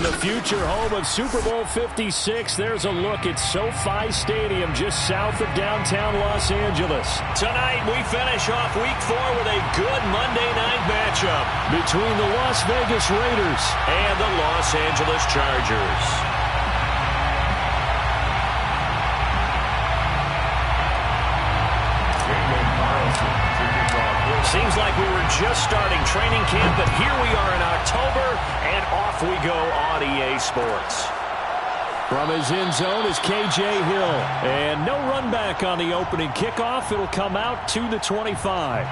the future home of Super Bowl 56, there's a look at SoFi Stadium just south of downtown Los Angeles. Tonight, we finish off Week 4 with a good Monday night matchup between the Las Vegas Raiders and the Los Angeles Chargers. Seems like we were just starting training camp, but here we are in October, and off we go on EA Sports. From his end zone is K.J. Hill, and no run back on the opening kickoff. It'll come out to the 25.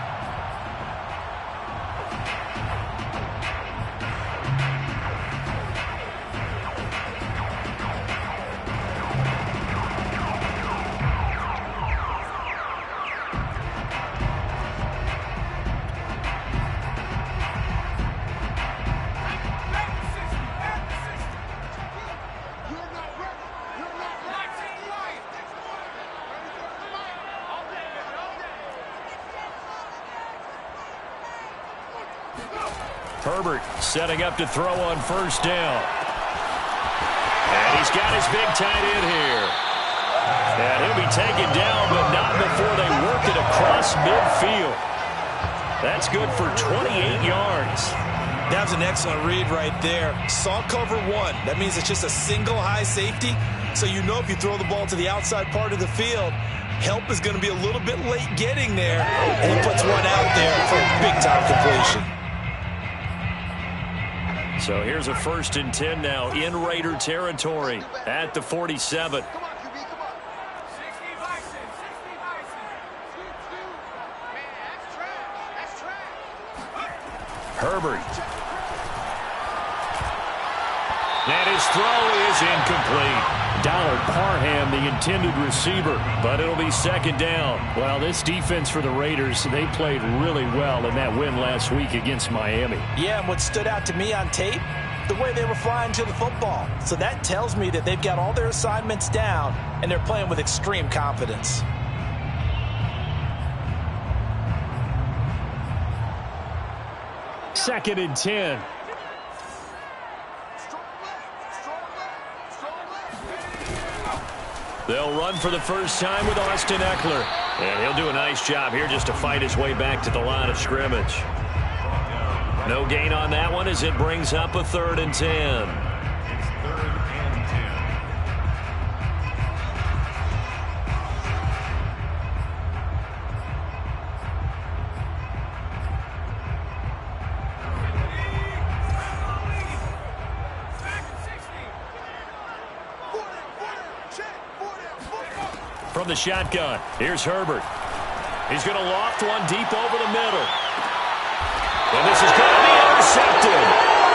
Herbert setting up to throw on first down. And he's got his big tight end here. And he'll be taken down, but not before they work it across midfield. That's good for 28 yards. That was an excellent read right there. Saw cover one. That means it's just a single high safety. So you know if you throw the ball to the outside part of the field, help is going to be a little bit late getting there. And he puts one out there for a big-time completion. So here's a 1st and 10 now in Raider territory at the 47. Herbert. And his throw is incomplete. Donald Parham, the intended receiver, but it'll be 2nd down. Well, this defense for the Raiders, they played really well in that win last week against Miami. Yeah, and what stood out to me on tape, the way they were flying to the football. So that tells me that they've got all their assignments down, and they're playing with extreme confidence. Second and 10. They'll run for the first time with Austin Eckler. And he'll do a nice job here just to fight his way back to the line of scrimmage. No gain on that one as it brings up a 3rd and 10. From the shotgun, here's Herbert. He's going to loft one deep over the middle. And this is going to be intercepted.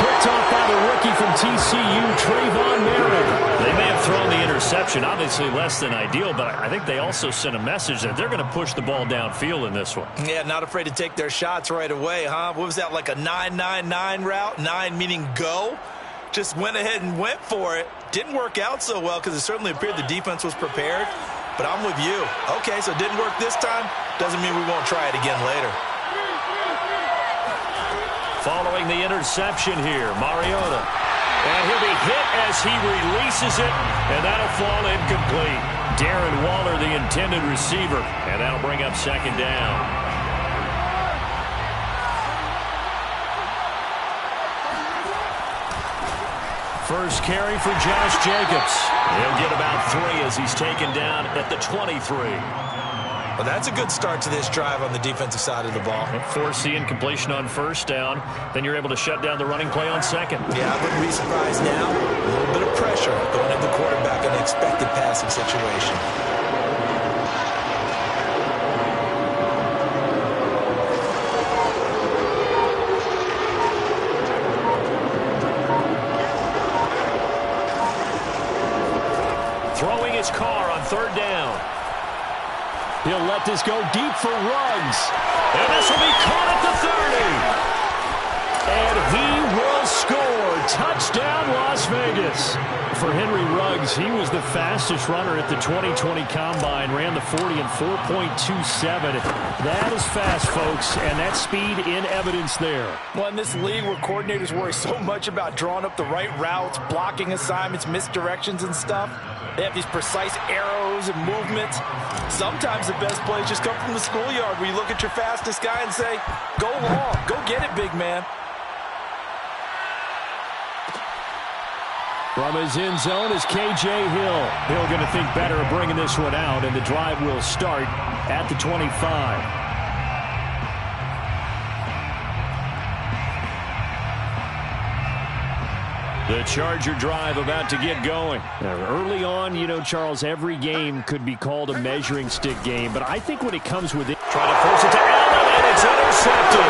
Picked off by the rookie from TCU, Trayvon Merritt. They may have thrown the interception, obviously less than ideal, but I think they also sent a message that they're going to push the ball downfield in this one. Yeah, not afraid to take their shots right away, huh? What was that, like a 9-9-9 route? 9 meaning go? Just went ahead and went for it. Didn't work out so well because it certainly appeared the defense was prepared. But I'm with you. Okay, so it didn't work this time. Doesn't mean we won't try it again later. Following the interception here, Mariota. And he'll be hit as he releases it, and that'll fall incomplete. Darren Waller, the intended receiver, and that'll bring up 2nd down. First carry for Josh Jacobs. He'll get about 3 as he's taken down at the 23. Well, that's a good start to this drive on the defensive side of the ball. Force the incompletion on 1st down. Then you're able to shut down the running play on 2nd. Yeah, I wouldn't be surprised now. A little bit of pressure going at the quarterback in an expected passing situation. Throwing his car on 3rd down. He'll let this go deep for Ruggs. And this will be caught at the 30. And he will score. Touchdown, Las Vegas. Vegas. For Henry Ruggs, he was the fastest runner at the 2020 Combine, ran the 40 in 4.27. That is fast, folks, and that speed in evidence there. Well, in this league where coordinators worry so much about drawing up the right routes, blocking assignments, misdirections and stuff, they have these precise arrows and movements. Sometimes the best plays just come from the schoolyard where you look at your fastest guy and say, go long, go get it, big man. From his end zone is K.J. Hill. Hill going to think better of bringing this one out, and the drive will start at the 25. The Charger drive about to get going. Now, early on, you know, Charles, every game could be called a measuring stick game, but I think when it comes with it, trying to force it to Allen, and it's intercepted.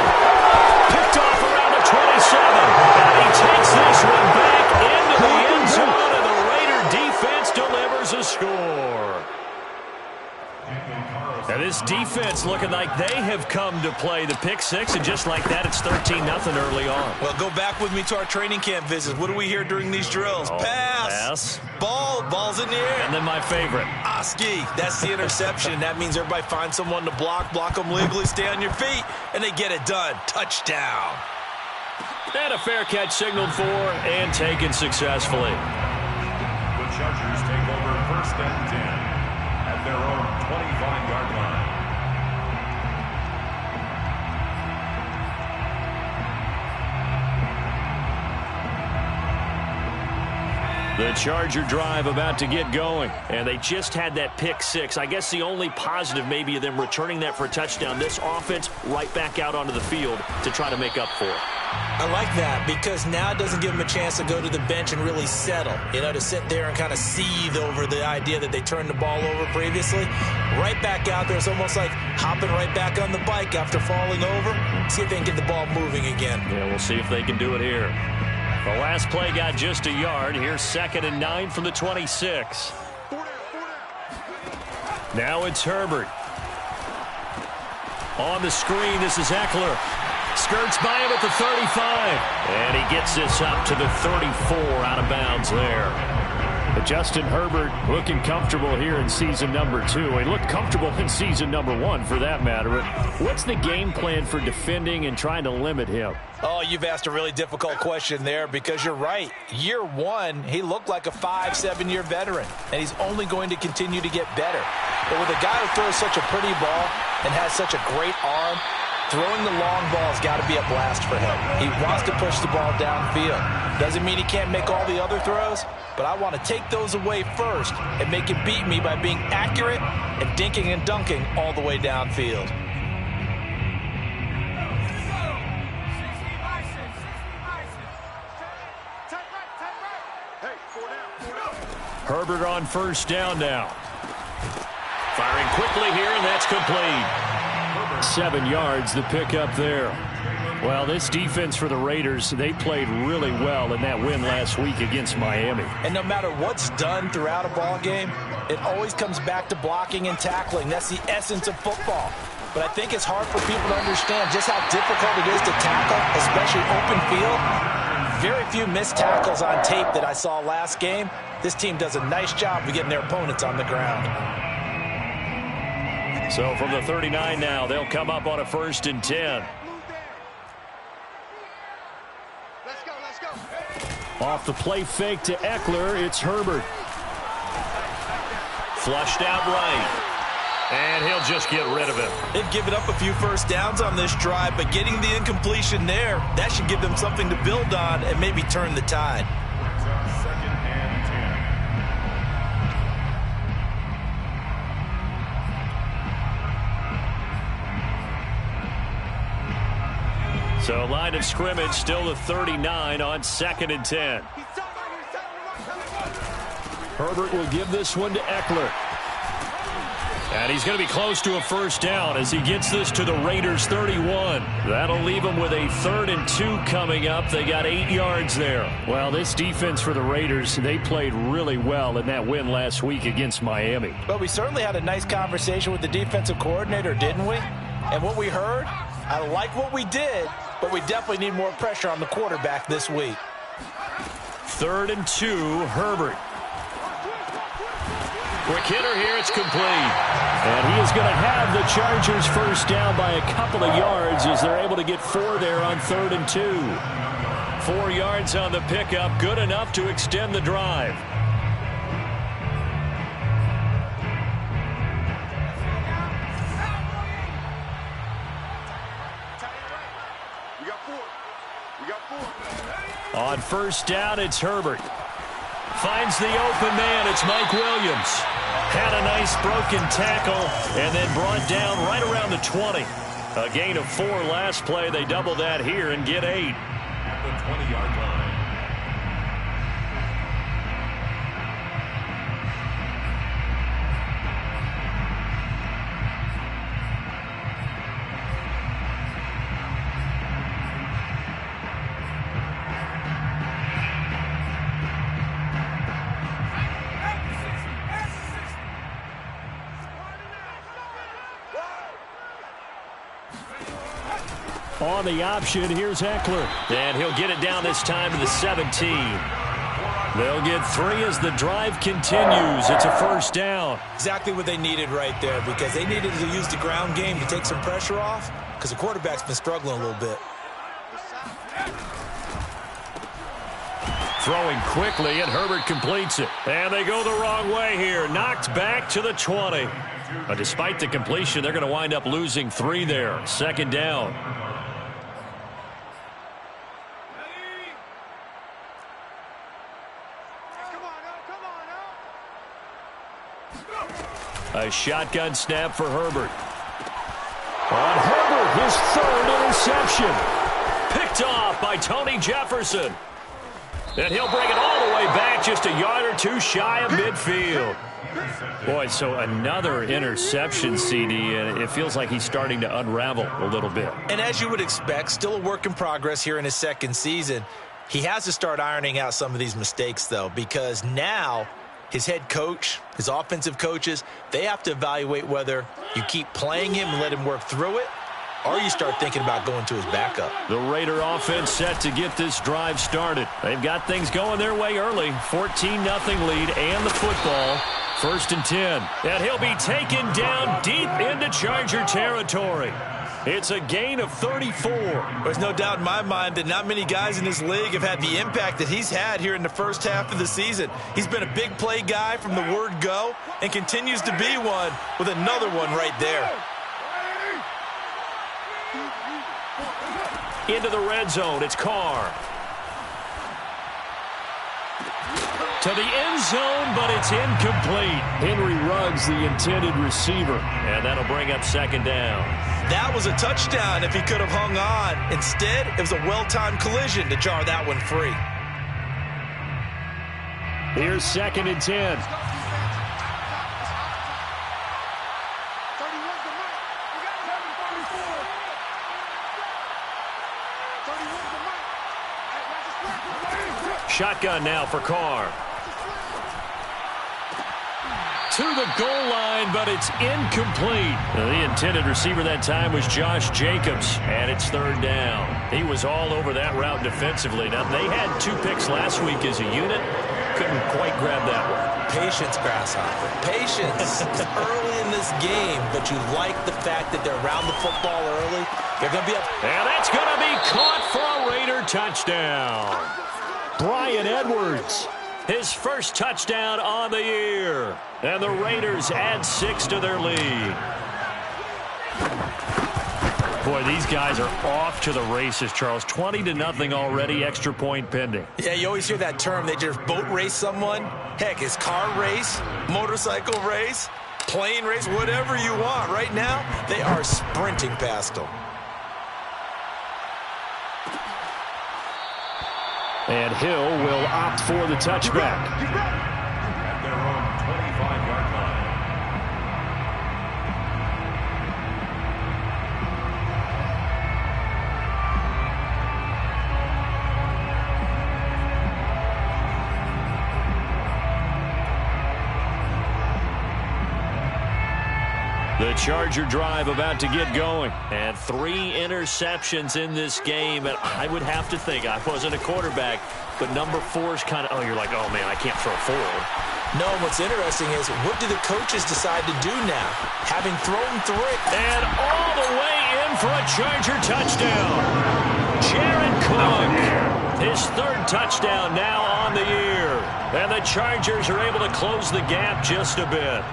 Picked off around the 27. And he takes this one back into the end zone, and the Raider defense delivers a score. Now this defense looking like they have come to play the pick six, and just like that, it's 13-0 early on. Well, go back with me to our training camp visits. What do we hear during these drills? Pass. Ball's in the air. And then my favorite. Oski. That's the interception. That means everybody finds someone to block them legally, stay on your feet, and they get it done. Touchdown. And a fair catch signaled for and taken successfully. The Chargers take over 1st and 10 at their own 25-yard line. The Charger drive about to get going, and they just had that pick six. I guess the only positive maybe of them returning that for a touchdown. This offense right back out onto the field to try to make up for it. I like that because now it doesn't give them a chance to go to the bench and really settle, you know, to sit there and kind of seethe over the idea that they turned the ball over previously. Right back out there. It's almost like hopping right back on the bike after falling over. See if they can get the ball moving again. Yeah, we'll see if they can do it here. The last play got just a yard. Here's 2nd and 9 from the 26. Now it's Herbert. On the screen, this is Eckler. Skirts by him at the 35. And he gets this up to the 34 out of bounds there. But Justin Herbert looking comfortable here in season number 2. He looked comfortable in season number 1 for that matter. But what's the game plan for defending and trying to limit him? Oh, you've asked a really difficult question there because you're right. Year 1, he looked like a 5-7-year veteran, and he's only going to continue to get better. But with a guy who throws such a pretty ball and has such a great arm, throwing the long ball has got to be a blast for him. He wants to push the ball downfield. Doesn't mean he can't make all the other throws, but I want to take those away first and make him beat me by being accurate and dinking and dunking all the way downfield. Herbert on 1st down now. Firing quickly here, and that's complete. 7 yards, the pickup there. Well, this defense for the Raiders, they played really well in that win last week against Miami. And no matter what's done throughout a ball game, it always comes back to blocking and tackling. That's the essence of football. But I think it's hard for people to understand just how difficult it is to tackle, especially open field. Very few missed tackles on tape that I saw last game. This team does a nice job of getting their opponents on the ground. So from the 39 now, they'll come up on a 1st and 10. Let's go. Off the play fake to Eckler, it's Herbert. Flushed out right. And he'll just get rid of it. They've given up a few first downs on this drive, but getting the incompletion there, that should give them something to build on and maybe turn the tide. 2nd and 10. So line of scrimmage still the 39 on 2nd and 10. Herbert will give this one to Eckler. And he's going to be close to a 1st down as he gets this to the Raiders 31. That'll leave them with a 3rd and 2 coming up. They got 8 yards there. Well, this defense for the Raiders, they played really well in that win last week against Miami. But we certainly had a nice conversation with the defensive coordinator, didn't we? And what we heard, I like what we did, but we definitely need more pressure on the quarterback this week. 3rd and 2, Herbert. Quick hitter here, it's complete. And he is going to have the Chargers first down by a couple of yards as they're able to get 4 there on 3rd and 2. 4 yards on the pickup, good enough to extend the drive. On first down, it's Herbert. Finds the open man. It's Mike Williams. Had a nice broken tackle and then brought down right around the 20. A gain of 4 last play. They double that here and get 8. At the 20-yard line. On the option, here's Eckler. And he'll get it down this time to the 17. They'll get 3 as the drive continues. It's a first down. Exactly what they needed right there, because they needed to use the ground game to take some pressure off, because the quarterback's been struggling a little bit. Throwing quickly, and Herbert completes it. And they go the wrong way here. Knocked back to the 20. But despite the completion, they're going to wind up losing 3 there. Second down. A shotgun snap for Herbert. On Herbert, his 3rd interception. Picked off by Tony Jefferson. And he'll bring it all the way back, just a yard or 2 shy of midfield. Boy, so another interception, CD, and it feels like he's starting to unravel a little bit. And as you would expect, still a work in progress here in his 2nd season. He has to start ironing out some of these mistakes, though, because now his head coach, his offensive coaches, they have to evaluate whether you keep playing him and let him work through it, or you start thinking about going to his backup. The Raider offense set to get this drive started. They've got things going their way early. 14-0 lead and the football. 1st and 10. And he'll be taken down deep into Charger territory. It's a gain of 34. There's no doubt in my mind that not many guys in this league have had the impact that he's had here in the first half of the season. He's been a big play guy from the word go and continues to be one with another one right there. Into the red zone, it's Carr. To the end zone, but it's incomplete. Henry Ruggs, the intended receiver, and that'll bring up 2nd down. That was a touchdown if he could have hung on. Instead, it was a well-timed collision to jar that one free. Here's 2nd and 10. Shotgun now for Carr. To the goal line, but it's incomplete. The intended receiver that time was Josh Jacobs, and it's 3rd down. He was all over that route defensively. Now, they had 2 picks last week as a unit. Couldn't quite grab that one. Patience, Grasshopper. Patience. It's early in this game, but you like the fact that they're around the football early. They're going to be up. And that's going to be caught for a Raider touchdown. Bryan Edwards, his first touchdown on the year. And the Raiders add 6 to their lead. Boy, these guys are off to the races, Charles. 20-0 already, extra point pending. Yeah, you always hear that term. They just boat race someone. Heck, it's car race, motorcycle race, plane race, whatever you want. Right now, they are sprinting past them. And Hill will opt for the touchback. At their own 25-yard line. The Charger drive about to get going. And 3 interceptions in this game. And I would have to think, I wasn't a quarterback, but number 4 is kind of, you're like, oh, man, I can't throw 4. No, what's interesting is, what do the coaches decide to do now? Having thrown 3. And all the way in for a Charger touchdown. Jared Cook, his 3rd touchdown now on the year. And the Chargers are able to close the gap just a bit.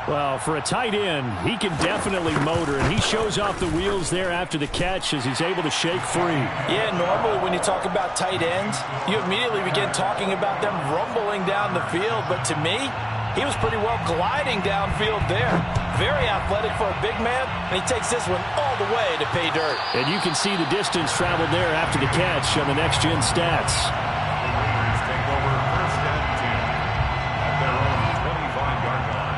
Well, for a tight end, he can definitely motor, and he shows off the wheels there after the catch as he's able to shake free. Yeah, normally when you talk about tight ends, you immediately begin talking about them rumbling down the field. But to me, he was pretty well gliding downfield there. Very athletic for a big man, and he takes this one all the way to pay dirt. And you can see the distance traveled there after the catch on the next-gen stats. Take over 1st and 10 at their own 25-yard line.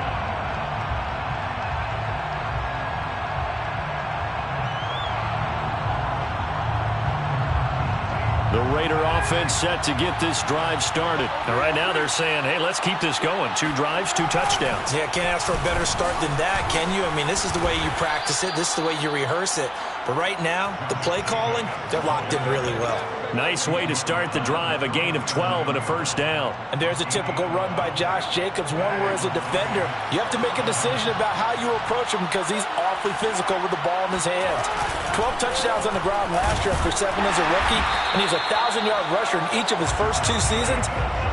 The Raider offense set to get this drive started. And right now they're saying, hey, let's keep this going. 2 drives, 2 touchdowns. Yeah, can't ask for a better start than that, can you? I mean, this is the way you practice it. This is the way you rehearse it. But right now, the play calling, they're locked in really well. Nice way to start the drive, a gain of 12 and a 1st down. And there's a typical run by Josh Jacobs, one where as a defender, you have to make a decision about how you approach him because he's awfully physical with the ball in his hands. 12 touchdowns on the ground last year after 7 as a rookie, and he's a 1,000-yard rusher in each of his first 2 seasons.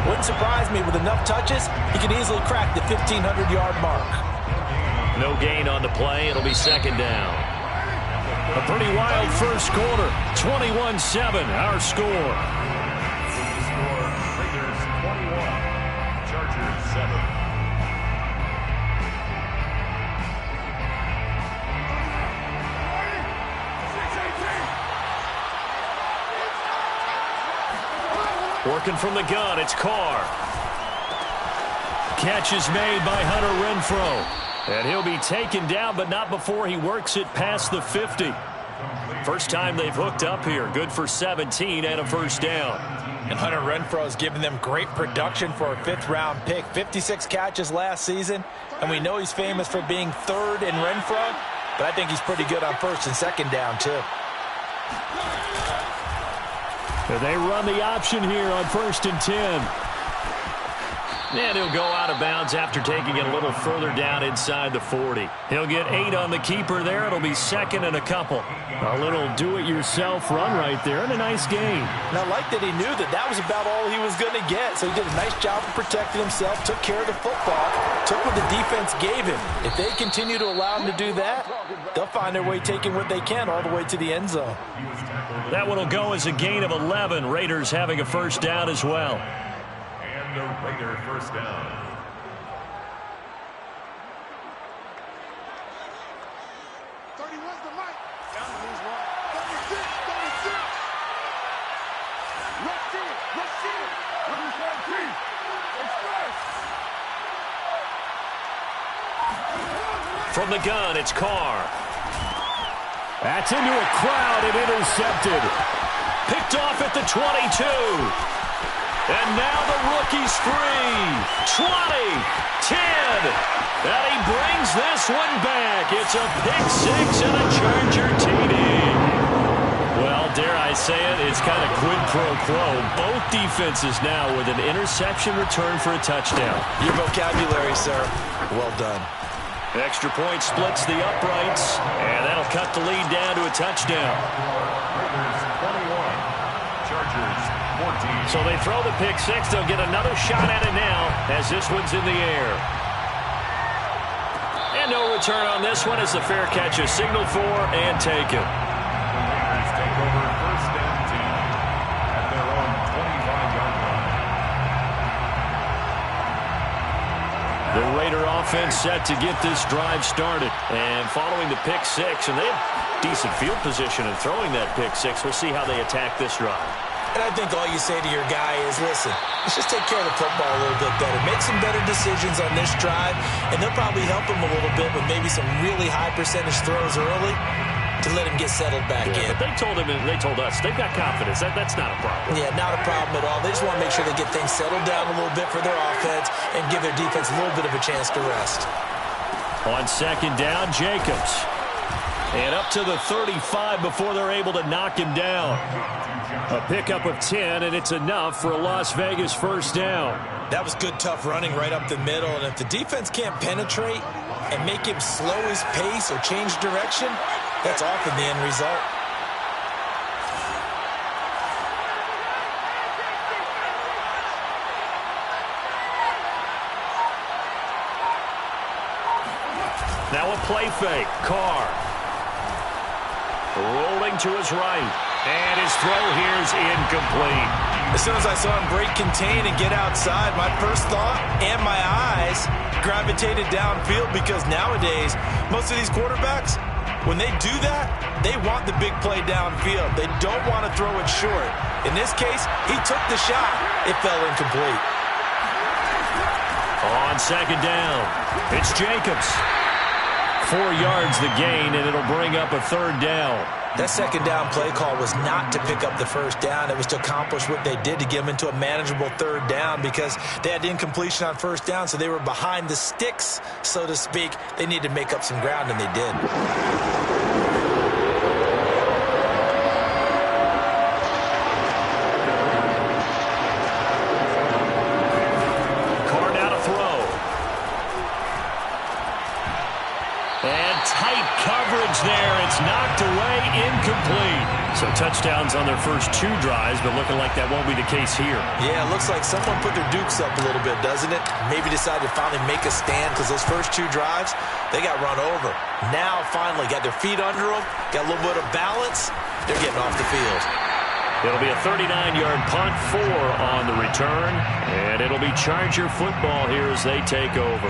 Wouldn't surprise me with enough touches, he could easily crack the 1,500-yard mark. No gain on the play. It'll be 2nd down. A pretty wild first quarter. 21-7, our score. Raiders 21, Chargers 7. Working from the gun, it's Carr. Catch is made by Hunter Renfrow. And he'll be taken down, but not before he works it past the 50. First time they've hooked up here. Good for 17 and a 1st down. And Hunter Renfrow has given them great production for a 5th-round pick. 56 catches last season, and we know he's famous for being 3rd in Renfrow, but I think he's pretty good on 1st and 2nd down, too. And they run the option here on 1st and 10. And he'll go out of bounds after taking it a little further down inside the 40. He'll get 8 on the keeper there. It'll be 2nd and a couple. A little do-it-yourself run right there and a nice gain. And I like that he knew that that was about all he was going to get. So he did a nice job of protecting himself, took care of the football, took what the defense gave him. If they continue to allow him to do that, they'll find their way taking what they can all the way to the end zone. That one will go as a gain of 11. Raiders having a 1st down as well. And the Raider 1st down. From the gun, it's Carr. That's into a crowd and intercepted. Picked off at the 22. And now the rookie's free. 20, 10. And he brings this one back. It's a pick 6 and a Charger TD. Well, dare I say it, it's kind of quid pro quo. Both defenses now with an interception return for a touchdown. Your vocabulary, sir. Well done. Extra point splits the uprights, and that'll cut the lead down to a touchdown. Raiders 21, Chargers 14. So they throw the pick 6. They'll get another shot at it now as this one's in the air. And no return on this one as the fair catch is signaled for and taken. The Raiders take over 1st and 10 at their own 25-yard line. The Raider offense set to get this drive started. And following the pick 6, and they have decent field position in throwing that pick 6. We'll see how they attack this drive. And I think all you say to your guy is, listen, let's just take care of the football a little bit better. Make some better decisions on this drive, and they'll probably help him a little bit with maybe some really high percentage throws early to let him get settled back in. But they told us, they've got confidence. That's not a problem. Yeah, not a problem at all. They just want to make sure they get things settled down a little bit for their offense and give their defense a little bit of a chance to rest. On second down, Jacobs. And up to the 35 before they're able to knock him down. A pickup of 10, and it's enough for a Las Vegas first down. That was good, tough running right up the middle. And if the defense can't penetrate and make him slow his pace or change direction, that's often the end result. Now a play fake. Carr. Rolling to his right. And his throw here is incomplete. As soon as I saw him break contain and get outside, my first thought and my eyes gravitated downfield, because nowadays, most of these quarterbacks, when they do that, they want the big play downfield. They don't want to throw it short. In this case, he took the shot. It fell incomplete. On second down, it's Jacobs. 4 yards the gain, and it'll bring up a third down. That second down play call was not to pick up the first down. It was to accomplish what they did, to get them into a manageable third down, because they had incompletion on first down, so they were behind the sticks, so to speak. They needed to make up some ground, and they did. Carr now to throw. And tight coverage there. It's knocked away, incomplete. So touchdowns on their first 2 drives, but looking like that won't be the case here. Yeah, it looks like someone put their dukes up a little bit, doesn't it? Maybe decided to finally make a stand, because those first 2 drives, they got run over. Now, finally, got their feet under them, got a little bit of balance. They're getting off the field. It'll be a 39-yard punt, 4 on the return, and it'll be Charger football here as they take over.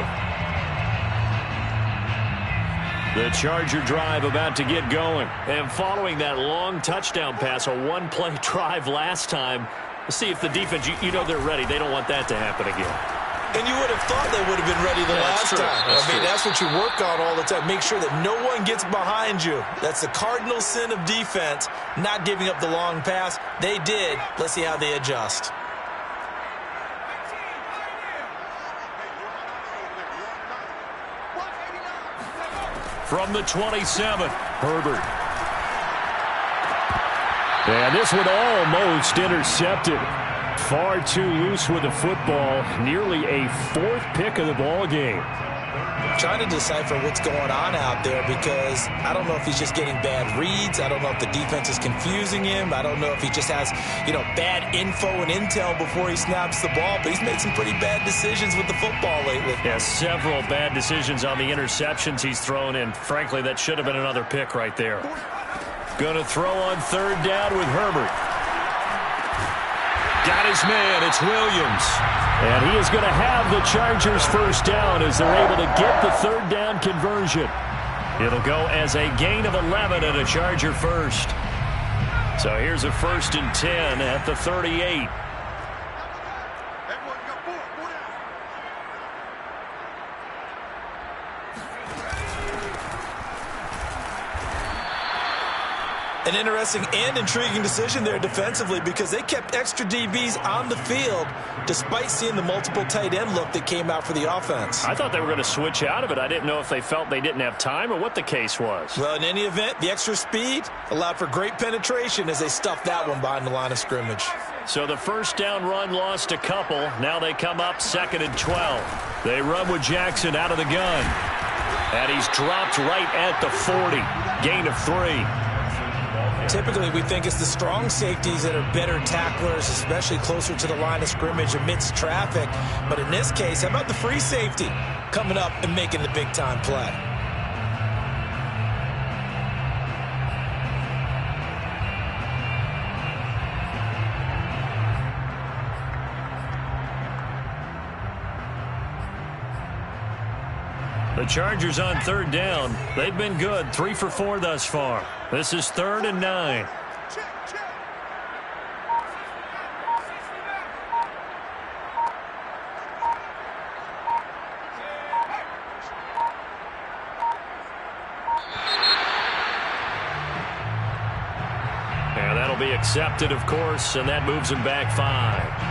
The Charger drive about to get going. And following that long touchdown pass, a 1-play drive last time, let's see if the defense, you know they're ready. They don't want that to happen again. And you would have thought they would have been ready the last time. That's what you work on all the time. Make sure that no one gets behind you. That's the cardinal sin of defense, not giving up the long pass. They did. Let's see how they adjust. From the 27, Herbert. And this one almost intercepted. Far too loose with the football. Nearly a 4th pick of the ball game. Trying to decipher what's going on out there, because I don't know if he's just getting bad reads. I don't know if the defense is confusing him. I don't know if he just has, bad info and intel before he snaps the ball. But he's made some pretty bad decisions with the football lately. Yeah, several bad decisions on the interceptions he's thrown in. Frankly, that should have been another pick right there. Going to throw on third down with Herbert. Got his man. It's Williams. And he is going to have the Chargers first down as they're able to get the third down conversion. It'll go as a gain of 11 and a Charger first. So here's a 1st and 10 at the 38. An interesting and intriguing decision there defensively, because they kept extra DBs on the field despite seeing the multiple tight end look that came out for the offense. I thought they were going to switch out of it. I didn't know if they felt they didn't have time or what the case was. Well, in any event, the extra speed allowed for great penetration as they stuffed that one behind the line of scrimmage. So the first down run lost a couple. Now they come up 2nd and 12. They run with Jackson out of the gun. And he's dropped right at the 40. Gain of 3. Typically, we think it's the strong safeties that are better tacklers, especially closer to the line of scrimmage amidst traffic. But in this case, how about the free safety coming up and making the big-time play? The Chargers on third down. They've been good. 3 for 4 thus far. This is 3rd and 9. And that'll be accepted, of course, and that moves him back 5.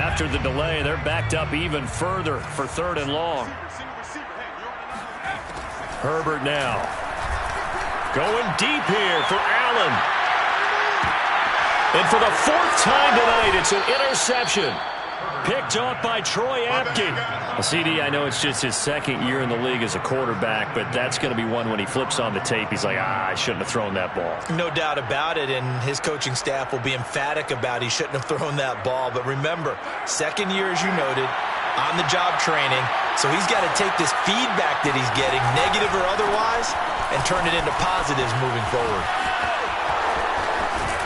After the delay, they're backed up even further for 3rd and long. Herbert now. Going deep here for Allen. And for the 4th time tonight, it's an interception. Picked off by Troy Apke. Well, CD, I know it's just his 2nd year in the league as a quarterback, but that's going to be one when he flips on the tape. He's like, I shouldn't have thrown that ball. No doubt about it, and his coaching staff will be emphatic about he shouldn't have thrown that ball. But remember, 2nd year, as you noted, on-the-job training, so he's got to take this feedback that he's getting, negative or otherwise, and turn it into positives moving forward.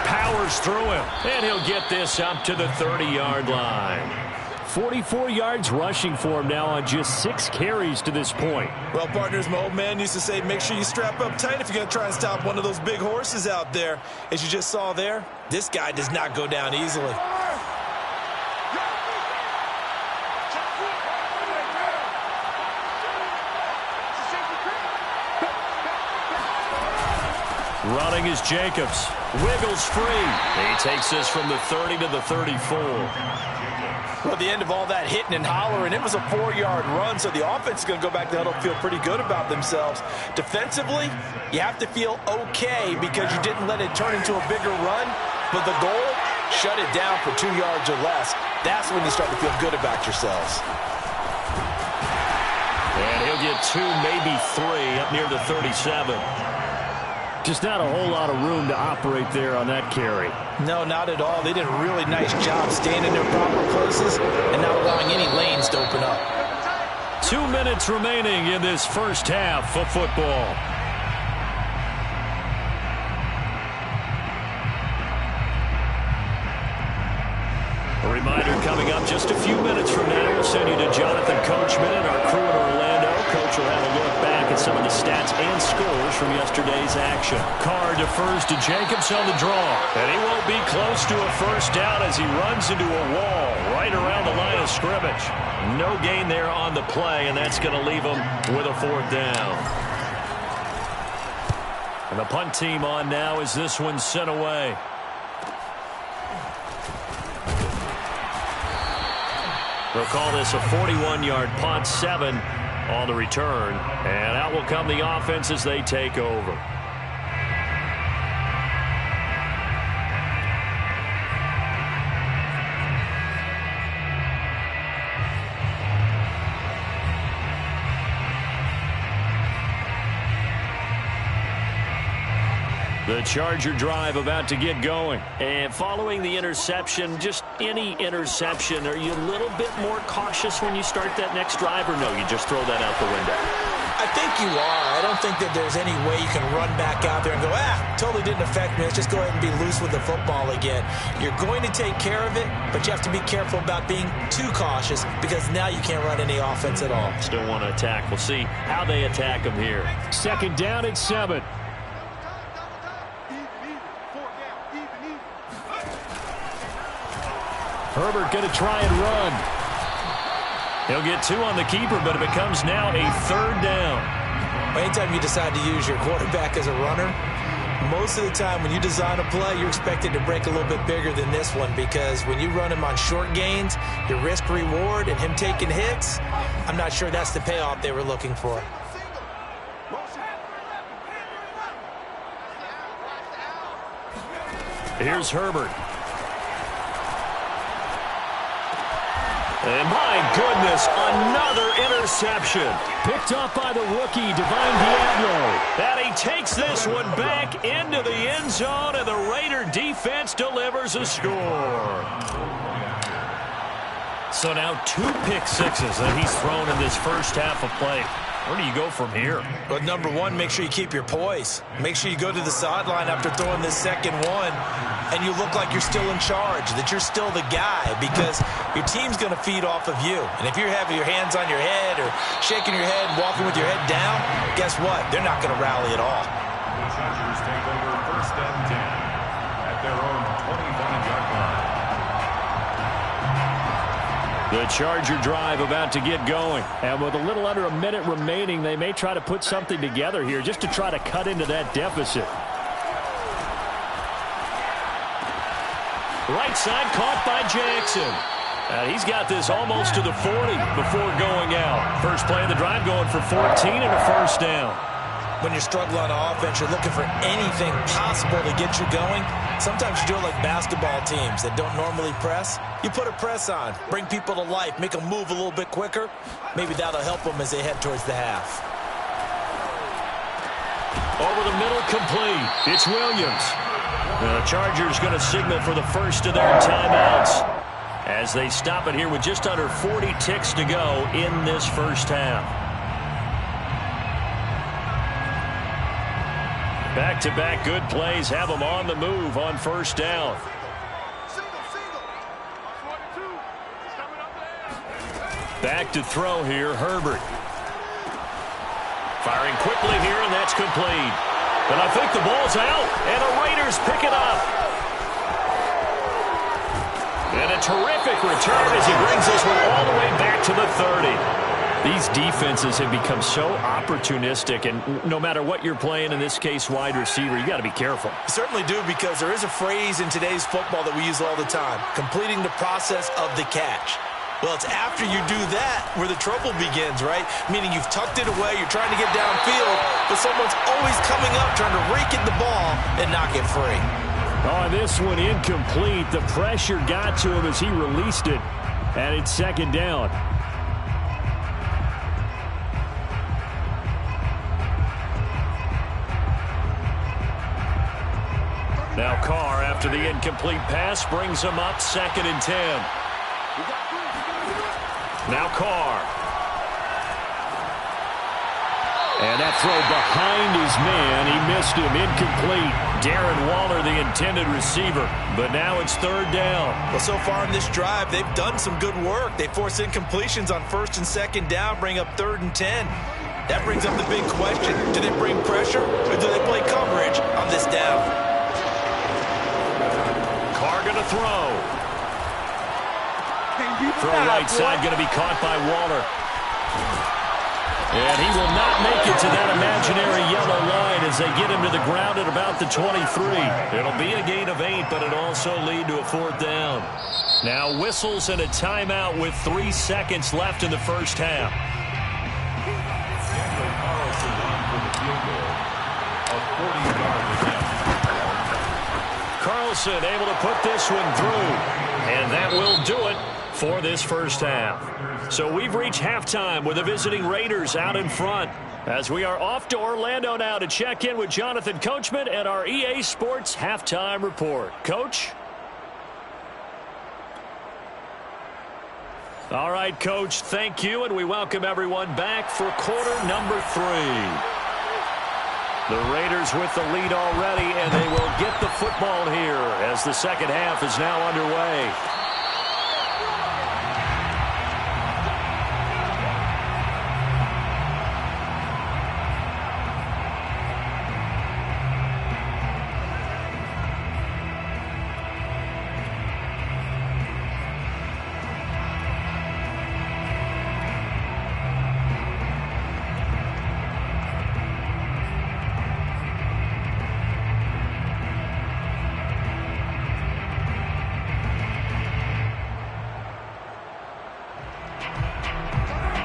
Powers through him, and he'll get this up to the 30-yard line. 44 yards rushing for him now on just 6 carries to this point. Well, partners, my old man used to say, make sure you strap up tight if you're going to try and stop one of those big horses out there. As you just saw there, this guy does not go down easily. Running is Jacobs. Wiggles free. He takes this from the 30 to the 34. Well, at the end of all that hitting and hollering, it was a 4-yard run, so the offense is going to go back to the huddle, feel pretty good about themselves. Defensively, you have to feel okay because you didn't let it turn into a bigger run, but the goal, shut it down for 2 yards or less. That's when you start to feel good about yourselves. And he'll get 2, maybe 3 up near the 37. Just not a whole lot of room to operate there on that carry. No, not at all. They did a really nice job staying in their proper places and not allowing any lanes to open up. 2 minutes remaining in this first half of football. A reminder coming up just a few minutes from now. We'll send you to Jonathan Coachman and our crew in Orlando. Coach will have a look back at some of the stats and scores from yesterday's action. Carr defers to Jacobs on the draw. And he won't be close to a first down as he runs into a wall right around the line of scrimmage. No gain there on the play, and that's going to leave him with a 4th down. And the punt team on now as this one's sent away. They'll call this a 41-yard punt, 7 on the return. And out will come the offense as they take over. The Charger drive about to get going. And following the interception, just any interception, are you a little bit more cautious when you start that next drive, or no, you just throw that out the window? I think you are. I don't think that there's any way you can run back out there and go, totally didn't affect me. Let's just go ahead and be loose with the football again. You're going to take care of it, but you have to be careful about being too cautious because now you can't run any offense at all. Still want to attack. We'll see how they attack them here. 2nd down and 7. Herbert going to try and run. He'll get 2 on the keeper, but it becomes now a 3rd down. Anytime you decide to use your quarterback as a runner, most of the time when you design a play, you're expected to break a little bit bigger than this one because when you run him on short gains, your risk-reward and him taking hits, I'm not sure that's the payoff they were looking for. Here's Herbert. And my goodness, another interception. Picked up by the rookie, Divine Diablo. And he takes this one back into the end zone, and the Raider defense delivers a score. So now 2 pick sixes that he's thrown in this first half of play. Where do you go from here? Well, number one, make sure you keep your poise. Make sure you go to the sideline after throwing this second one, and you look like you're still in charge, that you're still the guy, because your team's going to feed off of you. And if you're having your hands on your head or shaking your head and walking with your head down, guess what? They're not going to rally at all. The Chargers take over 1st and 10 at their own 25-yard line. The Charger drive about to get going. And with a little under a minute remaining, they may try to put something together here just to try to cut into that deficit. Right side caught by Jackson. And he's got this almost to the 40 before going out. First play of the drive going for 14 and a first down. When you're struggling on offense, you're looking for anything possible to get you going. Sometimes you do it like basketball teams that don't normally press. You put a press on, bring people to life, make them move a little bit quicker. Maybe that'll help them as they head towards the half. Over the middle, complete. It's Williams. The Chargers going to signal for the first of their timeouts as they stop it here with just under 40 ticks to go in this first half. Back-to-back good plays have them on the move on first down. Back to throw here, Herbert. Firing quickly here, and that's complete. And I think the ball's out, and the Raiders pick it up. And a terrific return as he brings this one all the way back to the 30. These defenses have become so opportunistic, and no matter what you're playing, in this case wide receiver, you got to be careful. You certainly do, because there is a phrase in today's football that we use all the time, completing the process of the catch. Well, it's after you do that where the trouble begins, right? Meaning you've tucked it away, you're trying to get downfield, but someone's always coming up trying to rake at the ball and knock it free. Oh, this one incomplete. The pressure got to him as he released it, and it's second down. Now Carr, after the incomplete pass, brings him up 2nd and 10. Now Carr. And that throw behind his man. He missed him. Incomplete. Darren Waller, the intended receiver. But now it's 3rd down. Well, so far in this drive, they've done some good work. They force incompletions on 1st and 2nd down, bring up 3rd and 10. That brings up the big question. Do they bring pressure, or do they play coverage on this down? Carr going to throw. Throw right side going to be caught by Waller. And he will not make it to that imaginary yellow line as they get him to the ground at about the 23. It'll be a gain of 8, but it'll also lead to a 4th down. Now whistles and a timeout with 3 seconds left in the first half. Carlson able to put this one through, and that will do it for this first half. So we've reached halftime with the visiting Raiders out in front, as we are off to Orlando now to check in with Jonathan Coachman and our EA Sports halftime report. Coach? All right, Coach, thank you, and we welcome everyone back for quarter number 3. The Raiders with the lead already, and they will get the football here as the second half is now underway.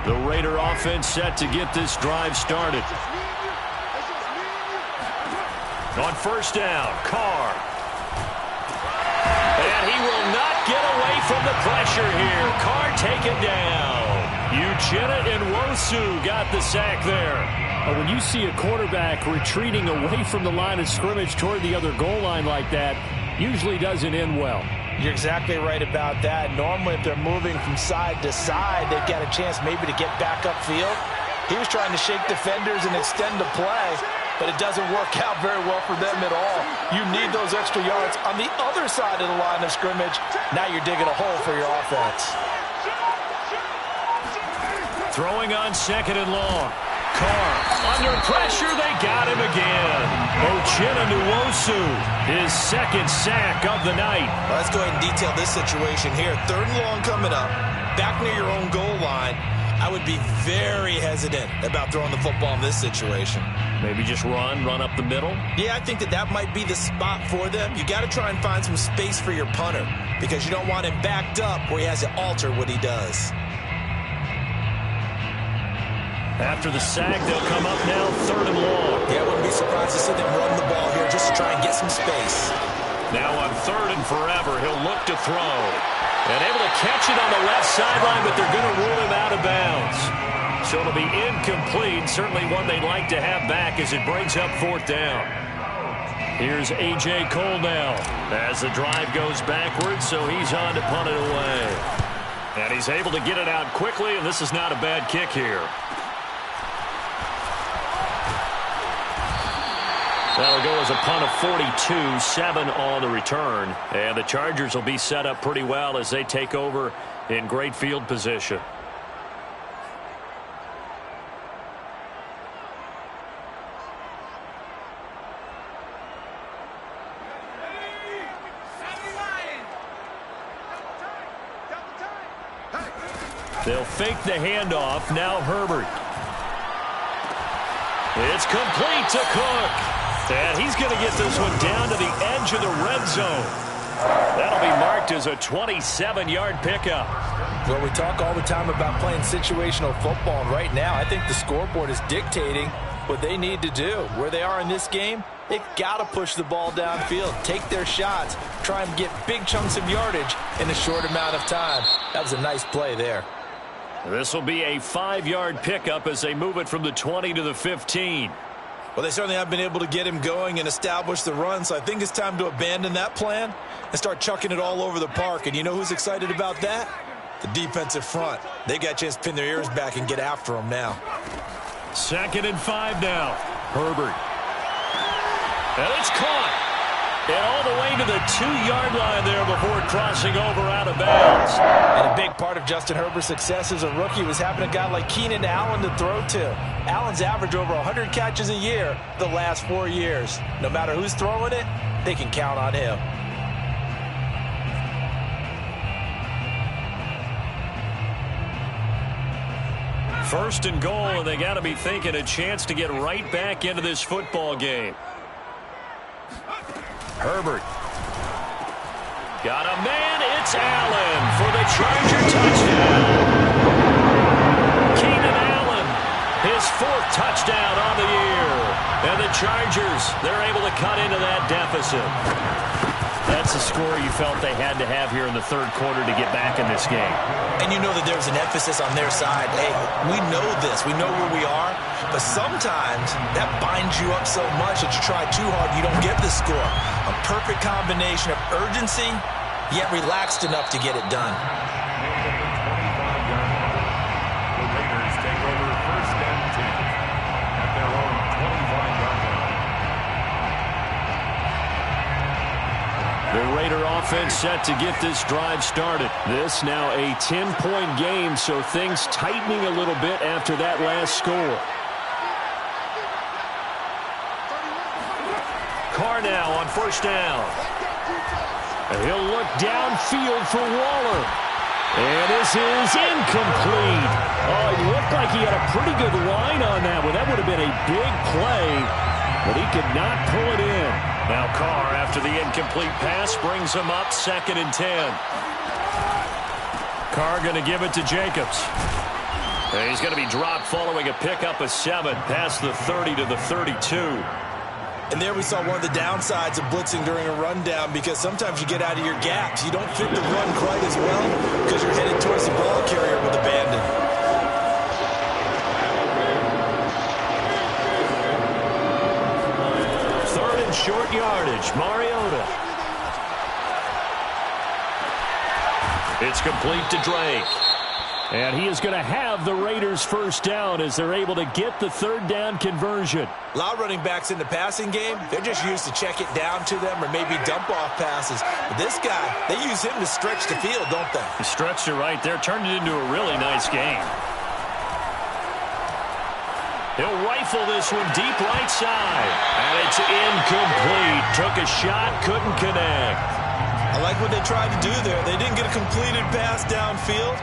The Raider offense set to get this drive started. On first down, Carr. And he will not get away from the pressure here. Carr taken down. Uchenna and Nwosu got the sack there. When you see a quarterback retreating away from the line of scrimmage toward the other goal line like that, usually doesn't end well. You're exactly right about that. Normally, if they're moving from side to side, they've got a chance maybe to get back upfield. He was trying to shake defenders and extend the play, but it doesn't work out very well for them at all. You need those extra yards on the other side of the line of scrimmage. Now you're digging a hole for your offense. Throwing on 2nd and long. Carr under pressure. They got him again. Uchenna Nwosu, his 2nd sack of the night. Well, let's go ahead and detail this situation here. 3rd and long coming up. Back near your own goal line. I would be very hesitant about throwing the football in this situation. Maybe just run up the middle? Yeah, I think that might be the spot for them. You got to try and find some space for your punter because you don't want him backed up where he has to alter what he does. After the sack, they'll come up now 3rd and long. Yeah, I wouldn't be surprised to see them run the ball here just to try and get some space. Now on 3rd and forever, he'll look to throw. And able to catch it on the left sideline, but they're going to rule him out of bounds. So it'll be incomplete. Certainly one they'd like to have back as it brings up 4th down. Here's A.J. Cole now as the drive goes backwards, so he's on to punt it away. And he's able to get it out quickly, and this is not a bad kick here. That'll go as a punt of 42, 7 on the return. And the Chargers will be set up pretty well as they take over in great field position. They'll fake the handoff. Now Herbert. It's complete to Cook. And he's going to get this one down to the edge of the red zone. That'll be marked as a 27-yard pickup. Well, we talk all the time about playing situational football, and right now I think the scoreboard is dictating what they need to do. Where they are in this game, they've got to push the ball downfield, take their shots, try and get big chunks of yardage in a short amount of time. That was a nice play there. This will be a 5-yard pickup as they move it from the 20 to the 15. Well, they certainly have been able to get him going and establish the run, so I think it's time to abandon that plan and start chucking it all over the park. And you know who's excited about that? The defensive front. They got a chance to pin their ears back and get after him now. 2nd and 5 now. Herbert. And it's caught. And all the way to the 2-yard line there before crossing over out of bounds. And a big part of Justin Herbert's success as a rookie was having a guy like Keenan Allen to throw to. Allen's averaged over 100 catches a year the last 4 years. No matter who's throwing it, they can count on him. First and goal, and they got to be thinking a chance to get right back into this football game. Herbert. Got a man. It's Allen for the Charger touchdown. Keenan Allen, his 4th touchdown on the year. And the Chargers, they're able to cut into that deficit. That's the score you felt they had to have here in the 3rd quarter to get back in this game. And you know that there's an emphasis on their side. Hey, we know this. We know where we are. But sometimes that binds you up so much that you try too hard, you don't get the score. A perfect combination of urgency, yet relaxed enough to get it done. The Raiders take over 1st and 10 at their own 25-yard line. The Raider offense set to get this drive started. This now a 10-point game, so things tightening a little bit after that last score. Carr now on 1st down. He'll look downfield for Waller. And this is incomplete. Oh, it looked like he had a pretty good line on that one. That would have been a big play, but he could not pull it in. Now Carr, after the incomplete pass, brings him up 2nd and 10. Carr going to give it to Jacobs. And he's going to be dropped following a pickup of 7 past the 30 to the 32. And there we saw one of the downsides of blitzing during a rundown, because sometimes you get out of your gaps. You don't fit the run quite as well because you're headed towards the ball carrier with abandon. Third and short yardage, Mariota. It's complete to Drake. And he is going to have the Raiders' first down as they're able to get the 3rd down conversion. A lot of running backs in the passing game, they're just used to check it down to them or maybe dump off passes. But this guy, they use him to stretch the field, don't they? He stretched it right there, turned it into a really nice game. He'll rifle this one deep right side. And it's incomplete. Took a shot, couldn't connect. I like what they tried to do there. They didn't get a completed pass downfield,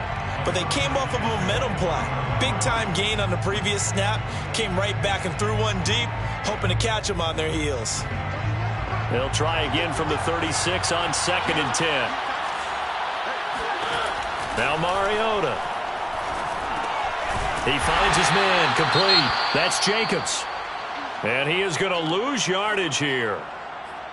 but they came off of a momentum play. Big-time gain on the previous snap, came right back and threw one deep, hoping to catch them on their heels. They'll try again from the 36 on 2nd and 10. Now Mariota. He finds his man, complete. That's Jacobs. And he is going to lose yardage here.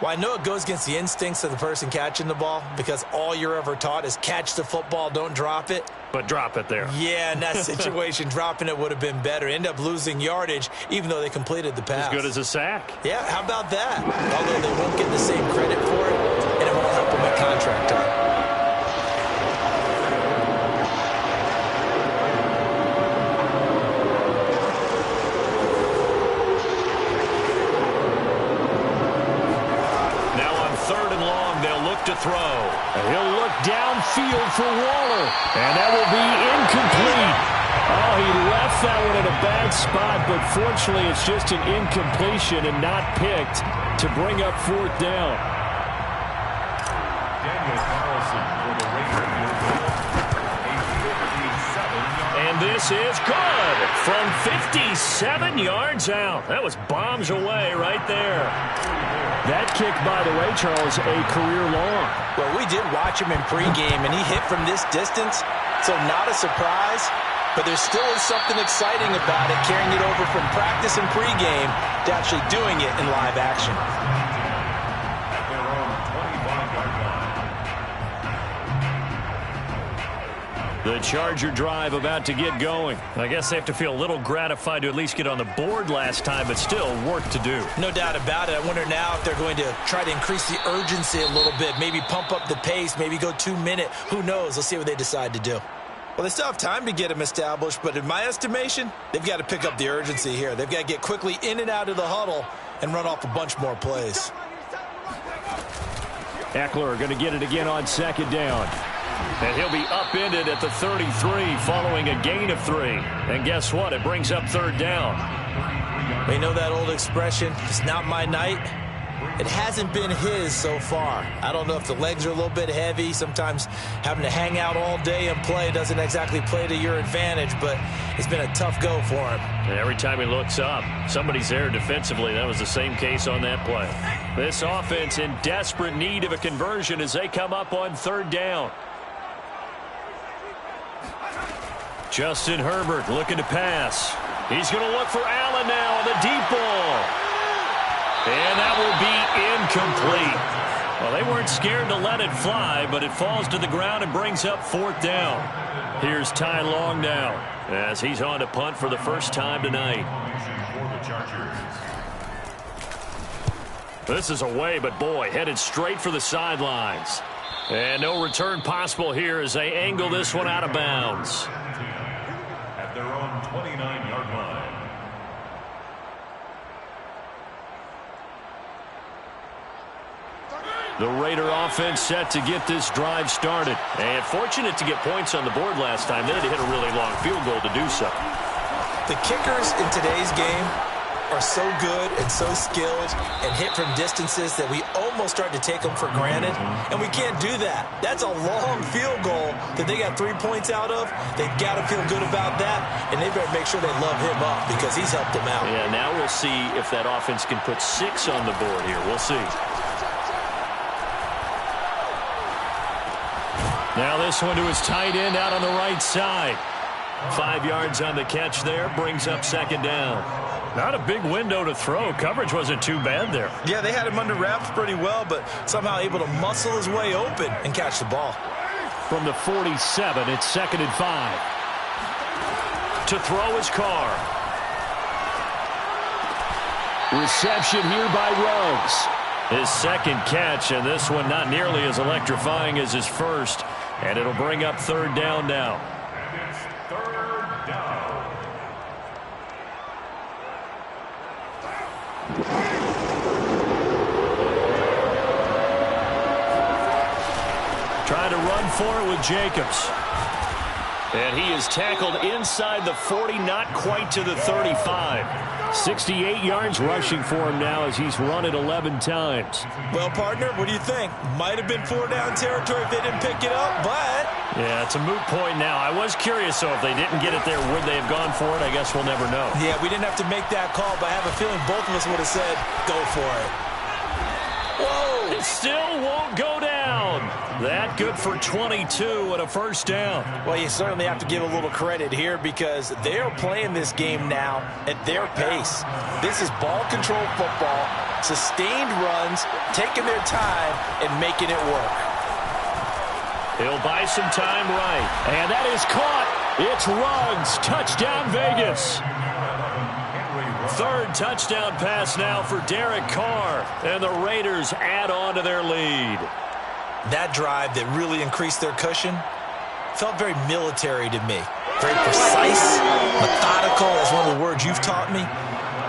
Well, I know it goes against the instincts of the person catching the ball because all you're ever taught is catch the football, don't drop it. But drop it there. Yeah, in that situation, dropping it would have been better. End up losing yardage, even though they completed the pass. As good as a sack. Yeah, how about that? Although they won't get the same credit for it, and it won't help them at contract time. To throw. And he'll look downfield for Waller. And that will be incomplete. Oh, he left that one in a bad spot, but fortunately it's just an incompletion and not picked to bring up 4th down. Daniel Carlson for the Raiders. And this is good from 57 yards out. That was bombs away right there. That kick, by the way, Charles, a career long. Well, we did watch him in pregame, and he hit from this distance, so not a surprise. But there still is something exciting about it, carrying it over from practice and pregame to actually doing it in live action. At their own 25-yard line. The Charger drive about to get going. I guess they have to feel a little gratified to at least get on the board last time, but still work to do. No doubt about it. I wonder now if they're going to try to increase the urgency a little bit, maybe pump up the pace, maybe go 2-minute. Who knows? Let's see what they decide to do. Well, they still have time to get them established, but in my estimation, they've got to pick up the urgency here. They've got to get quickly in and out of the huddle and run off a bunch more plays. Eckler going to get it again on 2nd down. And he'll be upended at the 33 following a gain of 3. And guess what? It brings up 3rd down. We know that old expression, it's not my night. It hasn't been his so far. I don't know if the legs are a little bit heavy. Sometimes having to hang out all day and play doesn't exactly play to your advantage, but it's been a tough go for him. And every time he looks up, somebody's there defensively. That was the same case on that play. This offense in desperate need of a conversion as they come up on 3rd down. Justin Herbert looking to pass. He's going to look for Allen now on the deep ball. And that will be incomplete. Well, they weren't scared to let it fly, but it falls to the ground and brings up 4th down. Here's Ty Long now as he's on to punt for the first time tonight. This is away, but boy, headed straight for the sidelines. And no return possible here as they angle this one out of bounds. At their own 29-yard line. The Raider offense set to get this drive started. And fortunate to get points on the board last time. They had to hit a really long field goal to do so. The kickers in today's game are so good and so skilled and hit from distances that we almost start to take them for granted. And we can't do that. That's a long field goal that they got 3 points out of. They've got to feel good about that. And they better make sure they love him up because he's helped them out. Yeah, now we'll see if that offense can put 6 on the board here. We'll see. Now this one to his tight end out on the right side. 5 yards on the catch there. Brings up 2nd down. Not a big window to throw. Coverage wasn't too bad there. Yeah, they had him under wraps pretty well, but somehow able to muscle his way open and catch the ball. From the 47, it's 2nd and 5. To throw his Carr. Reception here by Ruggs. His 2nd catch, and this one not nearly as electrifying as his first. And it'll bring up 3rd down now. And it's 3rd down. Trying to run for it with Jacobs. And he is tackled inside the 40, not quite to the 35. 68 yards rushing for him now as he's run it 11 times. Well, partner, what do you think? Might have been 4 down territory if they didn't pick it up, but Yeah, it's a moot point now. I was curious, though, if they didn't get it there, would they have gone for it? I guess we'll never know. Yeah, we didn't have to make that call, but I have a feeling both of us would have said, go for it. Whoa! It still won't go down. That good for 22 and a first down. Well, you certainly have to give a little credit here because they are playing this game now at their pace. This is ball control football, sustained runs, taking their time, and making it work. He'll buy some time right. And that is caught. It's Ruggs. Touchdown, Vegas. Third touchdown pass now for Derek Carr. And the Raiders add on to their lead. That drive that really increased their cushion felt very military to me. Very precise, methodical. That's one of the words you've taught me.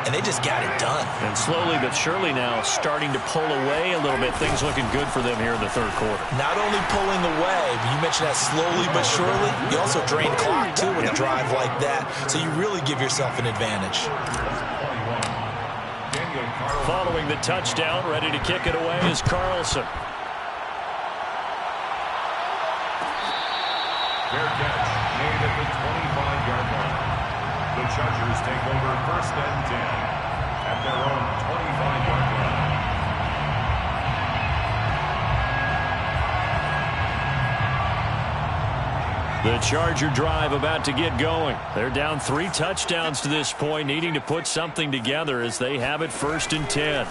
And they just got it done. And slowly but surely now starting to pull away a little bit. Things looking good for them here in the third quarter. Not only pulling away, but you mentioned that slowly but surely. You also drain clock, too, with a drive like that. So you really give yourself an advantage. Following the touchdown, ready to kick it away is Carlson. Fair catch made at the 25-yard line. The Chargers take over first and 10 at their own 25-yard line. The Charger drive about to get going. They're down 3 touchdowns to this point, needing to put something together as they have it first and 10.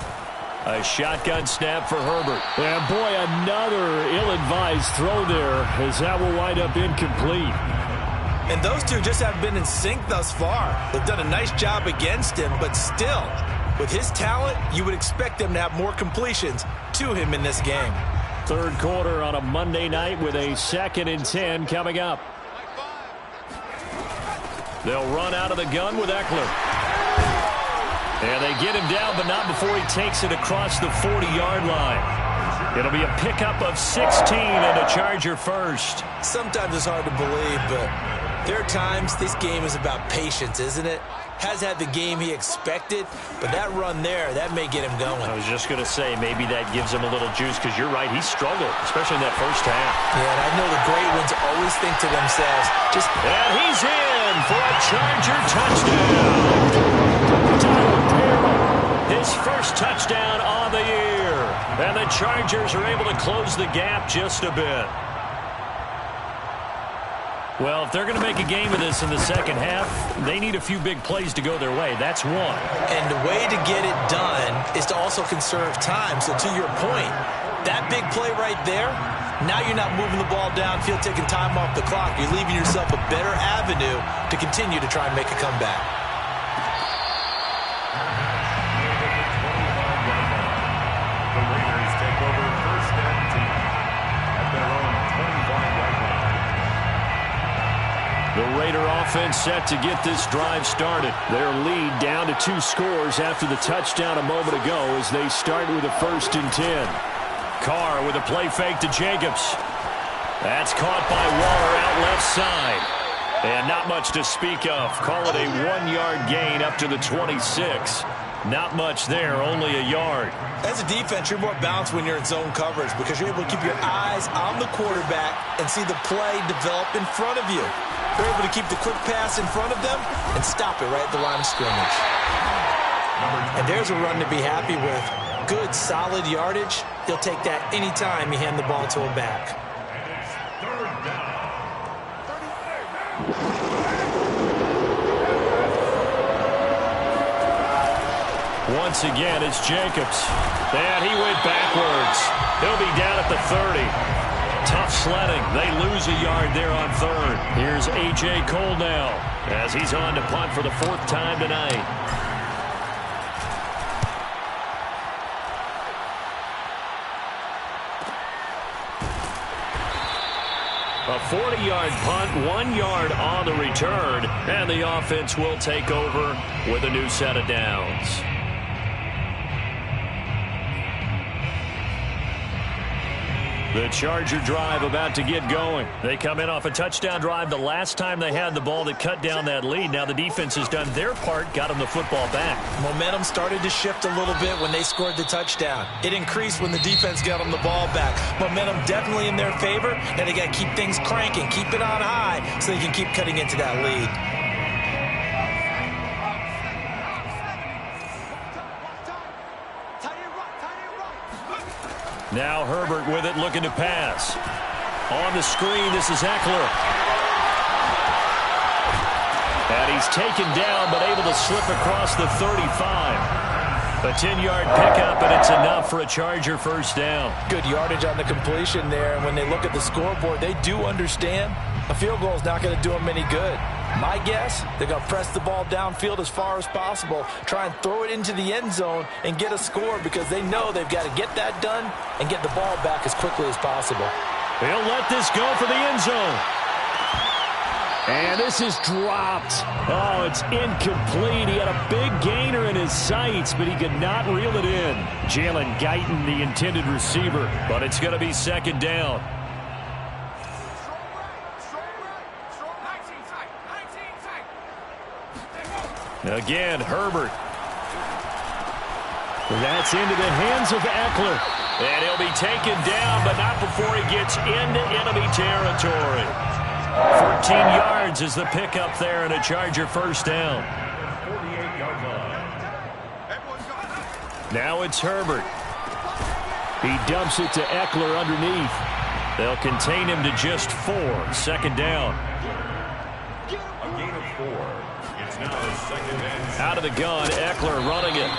A shotgun snap for Herbert. And boy, another ill-advised throw there as that will wind up incomplete. And those two just haven't been in sync thus far. They've done a nice job against him, but still, with his talent, you would expect them to have more completions to him in this game. Third quarter on a Monday night with a 2nd and 10 coming up. They'll run out of the gun with Eckler. And they get him down, but not before he takes it across the 40-yard line. It'll be a pickup of 16 and a Charger first. Sometimes it's hard to believe, but there are times this game is about patience, isn't it? Has had the game he expected, but that run there, that may get him going. I was just going to say, maybe that gives him a little juice, because you're right, he struggled, especially in that first half. Yeah, and I know the great ones always think to themselves, just... And he's in for a Charger touchdown. Tyler Perry, his first touchdown on the year. And the Chargers are able to close the gap just a bit. Well, if they're going to make a game of this in the second half, they need a few big plays to go their way. That's one. And the way to get it done is to also conserve time. So to your point, that big play right there, now you're not moving the ball downfield, taking time off the clock. You're leaving yourself a better avenue to continue to try and make a comeback. The Raiders take over first and 10 at their own 25-yard line. The Raider offense set to get this drive started. Their lead down to 2 scores after the touchdown a moment ago as they start with a 1st and 10. Carr with a play fake to Jacobs. That's caught by Waller out left side. And not much to speak of. Call it a 1-yard gain up to the 26. Not much there, only a yard. As a defense, you're more balanced when you're in zone coverage because you're able to keep your eyes on the quarterback and see the play develop in front of you. You're able to keep the quick pass in front of them and stop it right at the line of scrimmage. And there's a run to be happy with. Good, solid yardage. He'll take that anytime you hand the ball to him back. Once again, it's Jacobs. And he went backwards. He'll be down at the 30. Tough sledding. They lose a yard there on 3rd. Here's A.J. Cole now as he's on to punt for the 4th time tonight. A 40-yard punt, 1 yard on the return, and the offense will take over with a new set of downs. The Charger drive about to get going. They come in off a touchdown drive the last time they had the ball that cut down that lead. Now the defense has done their part, got them the football back. Momentum started to shift a little bit when they scored the touchdown. It increased when the defense got them the ball back. Momentum definitely in their favor. Now they got to keep things cranking, keep it on high so they can keep cutting into that lead. Now Herbert with it, looking to pass. On the screen, this is Eckler. And he's taken down, but able to slip across the 35. A 10-yard pickup, and it's enough for a Charger first down. Good yardage on the completion there, and when they look at the scoreboard, they do understand a field goal is not going to do them any good. My guess, they're going to press the ball downfield as far as possible, try and throw it into the end zone and get a score because they know they've got to get that done and get the ball back as quickly as possible. He'll let this go for the end zone. And this is dropped. Oh, it's incomplete. He had a big gainer in his sights, but he could not reel it in. Jalen Guyton, the intended receiver, but it's going to be second down. Again, Herbert. That's into the hands of Eckler. And he'll be taken down, but not before he gets into enemy territory. 14 yards is the pickup there, and a Charger first down. 48-yard line. Now it's Herbert. He dumps it to Eckler underneath. They'll contain him to just 4. Second down. A gain of 4. It's now the second and Out of the gun, Eckler running it.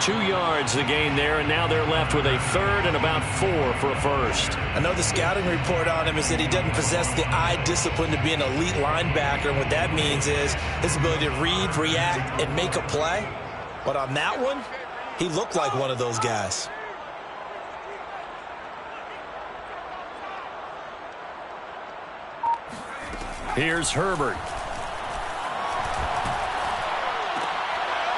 2 yards the gain there, and now they're left with a third and about 4 for a first. I know the scouting report on him is that he doesn't possess the eye discipline to be an elite linebacker, and what that means is his ability to read, react, and make a play. But on that one, he looked like one of those guys. Here's Herbert.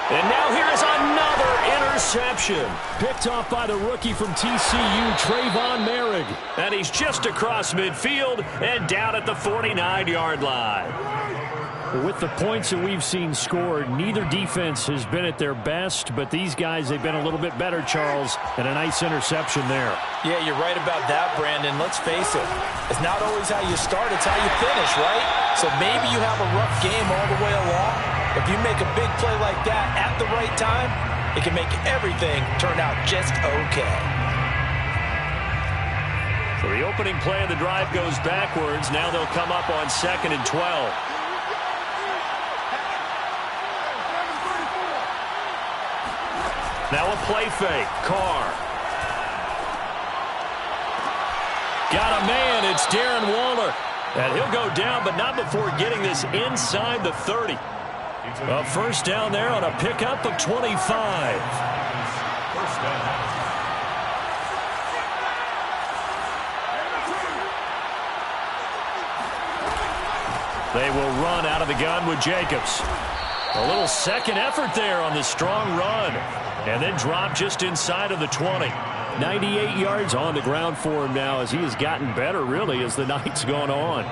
And now here is another interception. Picked off by the rookie from TCU, Trayvon Merrick. And he's just across midfield and down at the 49-yard line. With the points that we've seen scored, neither defense has been at their best, but these guys, they've been a little bit better, Charles, and a nice interception there. Yeah, you're right about that, Brandon. Let's face it. It's not always how you start, it's how you finish, right? So maybe you have a rough game all the way along. If you make a big play like that at the right time, it can make everything turn out just okay. So the opening play of the drive goes backwards. Now they'll come up on 2nd and 12. Now a play fake. Carr. Got a man. It's Darren Waller. And he'll go down, but not before getting this inside the 30. A first down there on a pickup of 25. first down. They will run out of the gun with Jacobs. A little second effort there on the strong run. And then drop just inside of the 20. 98 yards on the ground for him now as he has gotten better, really, as the night's gone on.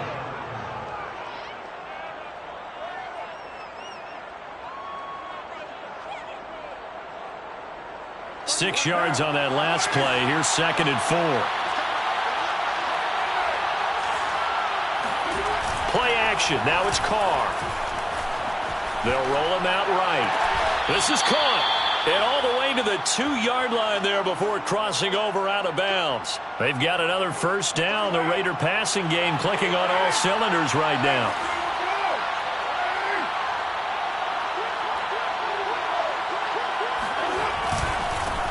Six yards on that last play. Here's 2nd and 4. Play action. Now it's Carr. They'll roll him out right. This is caught. And all the way to the 2-yard line there before crossing over out of bounds. They've got another first down. The Raider passing game clicking on all cylinders right now.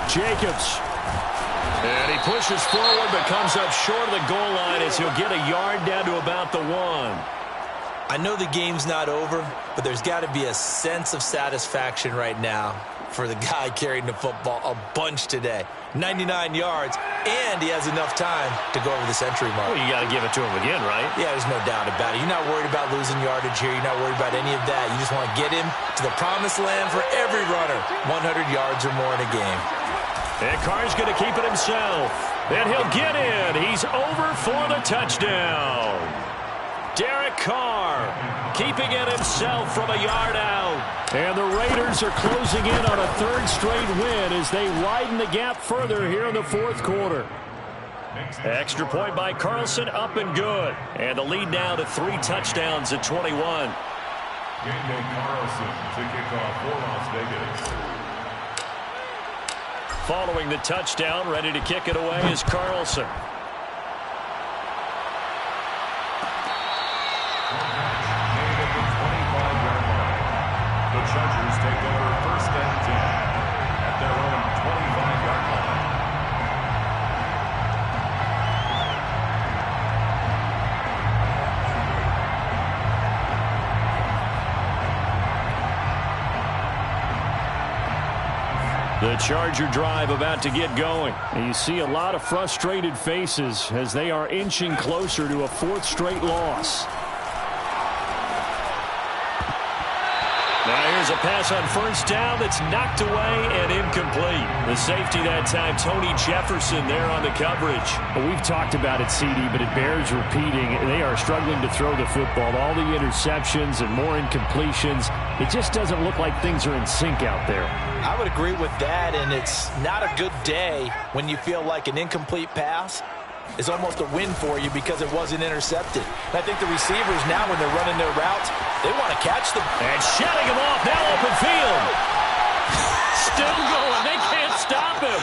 Jacobs. And he pushes forward but comes up short of the goal line as he'll get a yard down to about the 1. I know the game's not over, but there's got to be a sense of satisfaction right now for the guy carrying the football a bunch today. 99 yards, and he has enough time to go over the century mark. Well, you got to give it to him again, right? Yeah, there's no doubt about it. You're not worried about losing yardage here. You're not worried about any of that. You just want to get him to the promised land for every runner. 100 yards or more in a game. And Carr's going to keep it himself. And he'll get in. He's over for the touchdown. Derek Carr keeping it himself from a yard out. And the Raiders are closing in on a third straight win as they widen the gap further here in the fourth quarter. Extra point by Carlson, up and good. And the lead now to 3 touchdowns at 21. Game day Carlson to kick off for Las Vegas. Following the touchdown, ready to kick it away is Carlson. Made at the 25-yard line. The Chargers take over first and 10 at their own 25-yard line. The Charger drive about to get going. And you see a lot of frustrated faces as they are inching closer to a 4th straight loss. Now here's a pass on first down that's knocked away and incomplete. The safety that time, Tony Jefferson, there on the coverage. Well, we've talked about it, CD, but it bears repeating. They are struggling to throw the football. All the interceptions and more incompletions. It just doesn't look like things are in sync out there. I would agree with that, and it's not a good day when you feel like an incomplete pass is almost a win for you because it wasn't intercepted. And I think the receivers now, when they're running their routes, they want to catch them. And shutting him off, now open field. Still going. They can't stop him.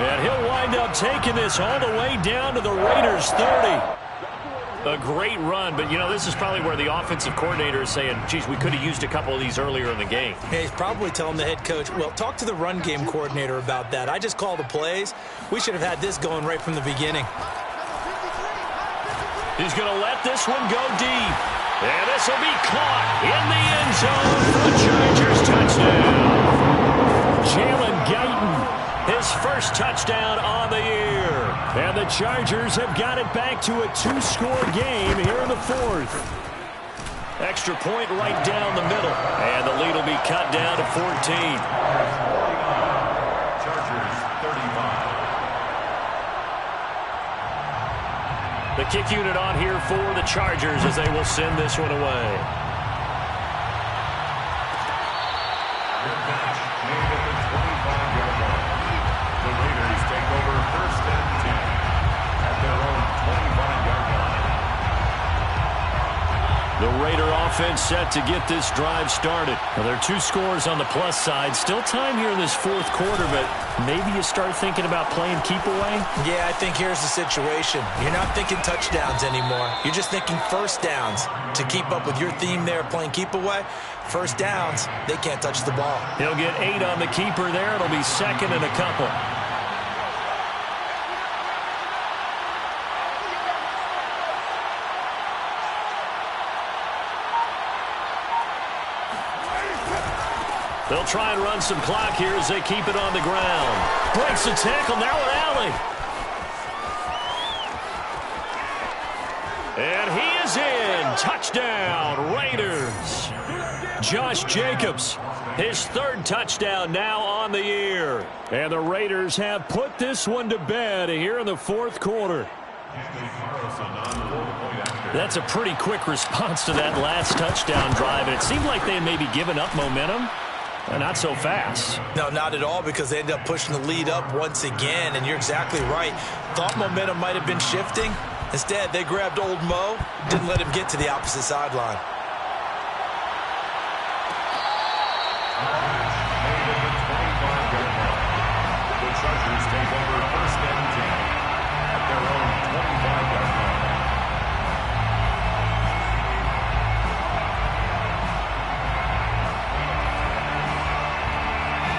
And he'll wind up taking this all the way down to the Raiders' 30. A great run, but, you know, this is probably where the offensive coordinator is saying, geez, we could have used a couple of these earlier in the game. Yeah, he's probably telling the head coach, well, talk to the run game coordinator about that. I just call the plays. We should have had this going right from the beginning. He's going to let this one go deep. And this will be caught in the end zone for a Chargers touchdown. Jalen Guyton, his first touchdown on the year. And the Chargers have got it back to a 2-score game here in the 4th. Extra point right down the middle. And the lead will be cut down to 14. Chargers 35. The kick unit on here for the Chargers as they will send this one away. Good catch made at the 25-yard line. The Raiders take over first and 10 at their own 25-yard line. The Raider offense set to get this drive started. Well, there are 2 scores on the plus side. Still time here in this 4th quarter, but maybe you start thinking about playing keep away? Yeah, I think here's the situation. You're not thinking touchdowns anymore. You're just thinking first downs. To keep up with your theme there, playing keep away, first downs, they can't touch the ball. He'll get 8 on the keeper there. It'll be 2nd and a couple. They'll try and run some clock here as they keep it on the ground. Breaks the tackle, now an alley. And he is in. Touchdown, Raiders. Josh Jacobs, his 3rd touchdown now on the year. And the Raiders have put this one to bed here in the 4th quarter. That's a pretty quick response to that last touchdown drive. And it seemed like they had maybe given up momentum. Not so fast. No, not at all, because they ended up pushing the lead up once again, and you're exactly right. Thought momentum might have been shifting. Instead, they grabbed old Mo, didn't let him get to the opposite sideline. Made at the 25-yard line. The Chargers take over first and 10 at their own 25-yard line.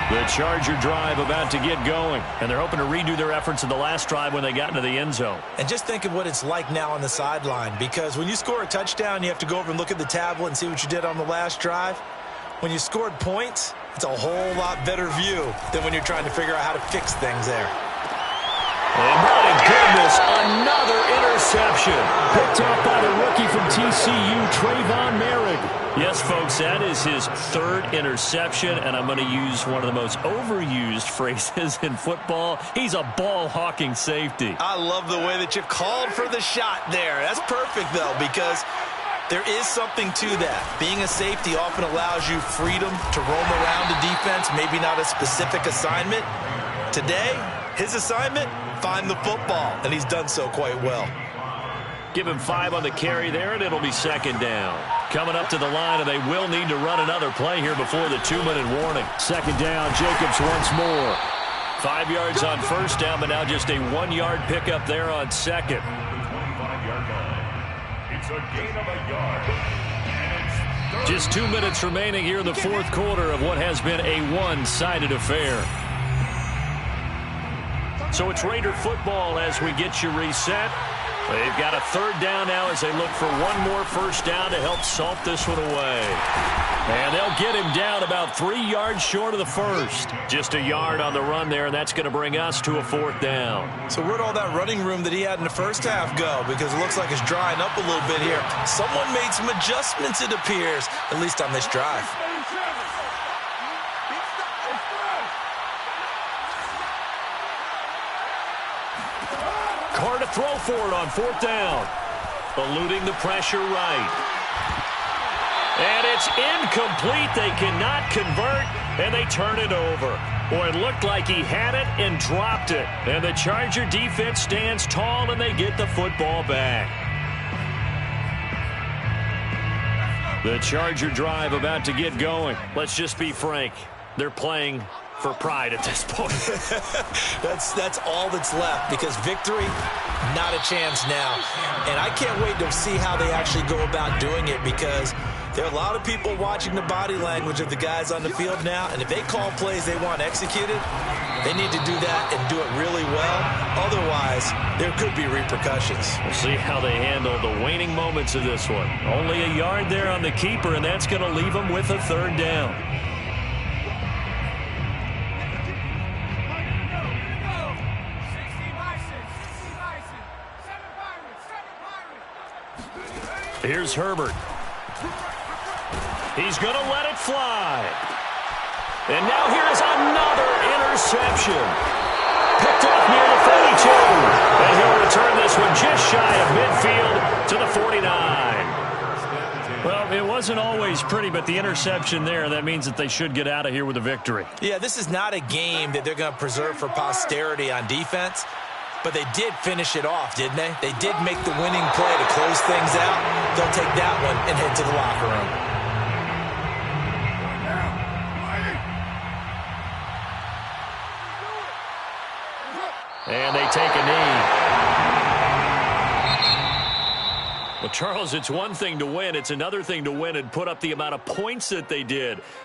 The Charger drive about to get going, and they're hoping to redo their efforts in the last drive when they got into the end zone. And just think of what it's like now on the sideline, because when you score a touchdown, you have to go over and look at the tablet and see what you did on the last drive. When you scored points, it's a whole lot better view than when you're trying to figure out how to fix things there. And running goodness, another interception. Picked off by the rookie from TCU, Trayvon Merrick. Yes, folks, that is his third interception, and I'm going to use one of the most overused phrases in football. He's a ball-hawking safety. I love the way that you called for the shot there. That's perfect, though, because there is something to that. Being a safety often allows you freedom to roam around the defense, maybe not a specific assignment. Today, his assignment, find the football, and he's done so quite well. Give him 5 on the carry there, and it'll be second down. Coming up to the line, and they will need to run another play here before the 2-minute warning. Second down, Jacobs once more. 5 yards on first down, but now just a 1-yard pickup there on second. 25-yard line. It's a gain of a yard. And it's Just 2 minutes remaining here in the fourth quarter of what has been a one-sided affair. So it's Raider football as we get you reset. They've got a third down now as they look for one more first down to help salt this one away. And they'll get him down about 3 yards short of the first. Just a yard on the run there, and that's going to bring us to a fourth down. So where'd all that running room that he had in the first half go? Because it looks like it's drying up a little bit here. Someone made some adjustments, it appears, at least on this drive. Carr to throw for it on fourth down. Eluding the pressure right. And it's incomplete. They cannot convert, and they turn it over. Boy, it looked like he had it and dropped it. And the Charger defense stands tall, and they get the football back. The Charger drive about to get going. Let's just be frank. They're playing for pride at this point. That's all that's left, because victory, not a chance now. And I can't wait to see how they actually go about doing it, because there are a lot of people watching the body language of the guys on the field now, and if they call plays they want executed, they need to do that and do it really well. Otherwise, there could be repercussions. We'll see how they handle the waning moments of this one. Only a yard there on the keeper, and that's going to leave them with a third down. Here's Herbert. He's going to let it fly. And now here's another interception. Picked off near the 32. And he'll return this one just shy of midfield to the 49. Well, it wasn't always pretty, but the interception there, that means that they should get out of here with a victory. Yeah, this is not a game that they're going to preserve for posterity on defense. But they did finish it off, didn't they? They did make the winning play to close things out. They'll take that one and head to the locker room. And they take a knee. Well, Charles, it's one thing to win. It's another thing to win and put up the amount of points that they did.